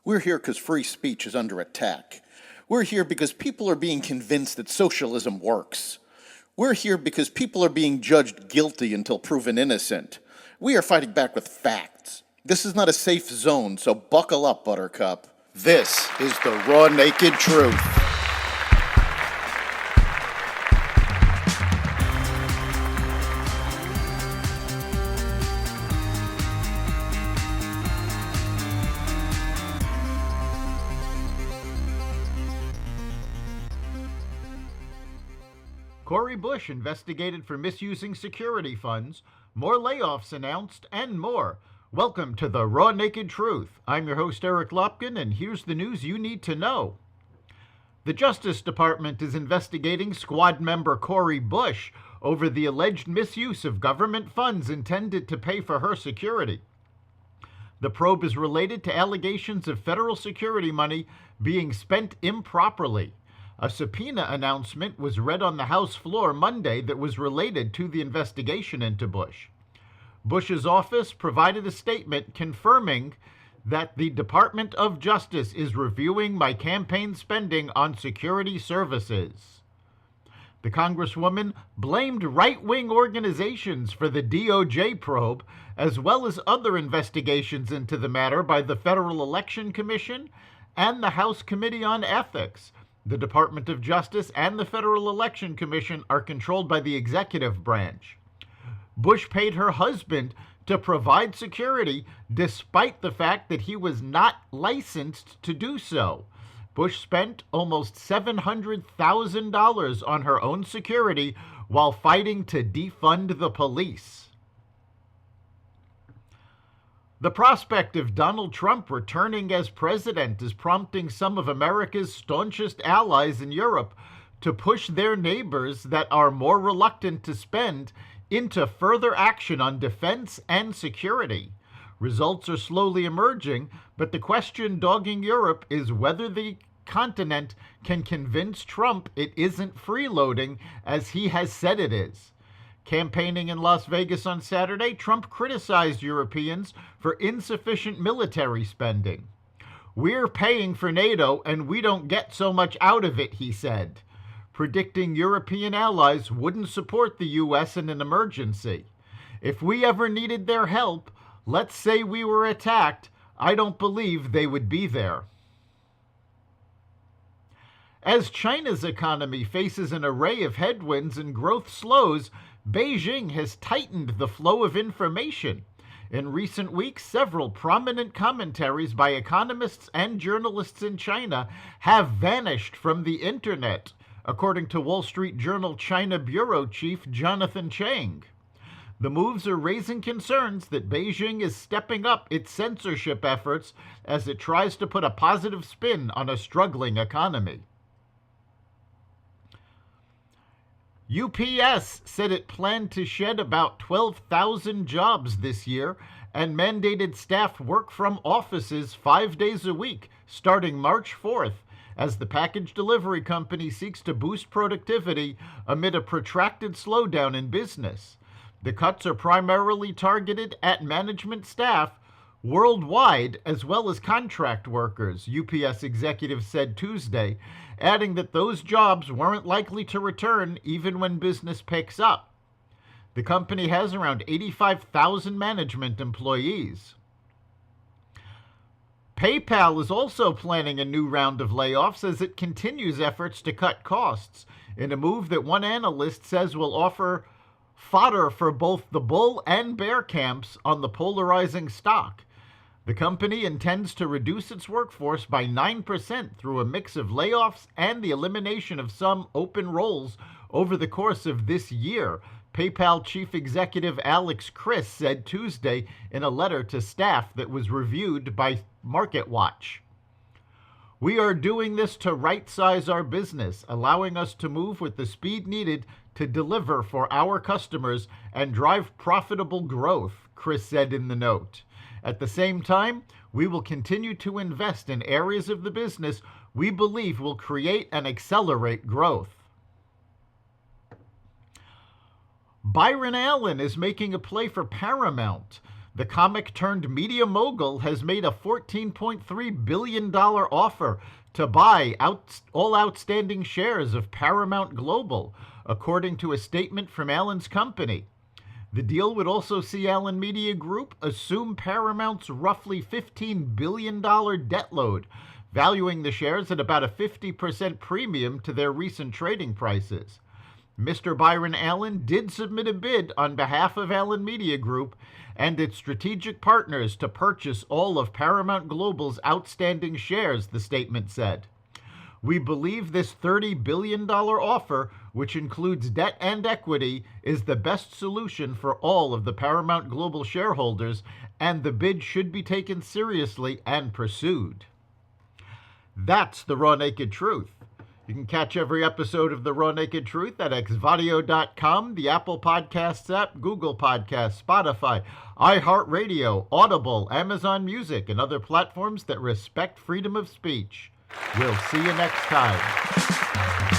We're here because free speech is under attack. We're here because people are being convinced that socialism works. We're here because people are being judged guilty until proven innocent. We are fighting back with facts. This is not a safe zone, so buckle up, Buttercup. This is the raw, naked truth. Cori Bush investigated for misusing security funds, more layoffs announced, and more. Welcome to the Raw Naked Truth. I'm your host, Eric Lopkin, and here's the news you need to know. The Justice Department is investigating squad member Cori Bush over the alleged misuse of government funds intended to pay for her security. The probe is related to allegations of federal security money being spent improperly. A subpoena announcement was read on the House floor Monday that was related to the investigation into Bush. Bush's office provided a statement confirming that the Department of Justice is reviewing my campaign spending on security services. The Congresswoman blamed right-wing organizations for the DOJ probe, as well as other investigations into the matter by the Federal Election Commission and the House Committee on Ethics. The Department of Justice and the Federal Election Commission are controlled by the executive branch. Bush paid her husband to provide security despite the fact that he was not licensed to do so. Bush spent almost $700,000 on her own security while fighting to defund the police. The prospect of Donald Trump returning as president is prompting some of America's staunchest allies in Europe to push their neighbors that are more reluctant to spend into further action on defense and security. Results are slowly emerging, but the question dogging Europe is whether the continent can convince Trump it isn't freeloading as he has said it is. Campaigning in Las Vegas on Saturday, Trump criticized Europeans for insufficient military spending. "We're paying for NATO and we don't get so much out of it," he said, predicting European allies wouldn't support the U.S. in an emergency. "If we ever needed their help, let's say we were attacked, I don't believe they would be there." As China's economy faces an array of headwinds and growth slows, Beijing has tightened the flow of information. In recent weeks, several prominent commentaries by economists and journalists in China have vanished from the internet, according to Wall Street Journal China Bureau Chief Jonathan Chang. The moves are raising concerns that Beijing is stepping up its censorship efforts as it tries to put a positive spin on a struggling economy. UPS said it planned to shed about 12,000 jobs this year and mandated staff work from offices 5 days a week starting March 4th as the package delivery company seeks to boost productivity amid a protracted slowdown in business. The cuts are primarily targeted at management staff worldwide as well as contract workers, UPS executives said Tuesday, adding that those jobs weren't likely to return even when business picks up. The company has around 85,000 management employees. PayPal is also planning a new round of layoffs as it continues efforts to cut costs, in a move that one analyst says will offer fodder for both the bull and bear camps on the polarizing stock. The company intends to reduce its workforce by 9% through a mix of layoffs and the elimination of some open roles over the course of this year, PayPal chief executive Alex Chriss said Tuesday in a letter to staff that was reviewed by MarketWatch. "We are doing this to right-size our business, allowing us to move with the speed needed to deliver for our customers and drive profitable growth," Chriss said in the note. At the same time, we will continue to invest in areas of the business we believe will create and accelerate growth. Byron Allen is making a play for Paramount. The comic-turned-media mogul has made a $14.3 billion offer to buy all outstanding shares of Paramount Global, according to a statement from Allen's company. The deal would also see Allen Media Group assume Paramount's roughly $15 billion debt load, valuing the shares at about a 50% premium to their recent trading prices. Mr. Byron Allen did submit a bid on behalf of Allen Media Group and its strategic partners to purchase all of Paramount Global's outstanding shares, the statement said. We believe this $30 billion offer, which includes debt and equity, is the best solution for all of the Paramount Global shareholders, and the bid should be taken seriously and pursued. That's the Raw Naked Truth. You can catch every episode of The Raw Naked Truth at xvadio.com, the Apple Podcasts app, Google Podcasts, Spotify, iHeartRadio, Audible, Amazon Music, and other platforms that respect freedom of speech. We'll see you next time.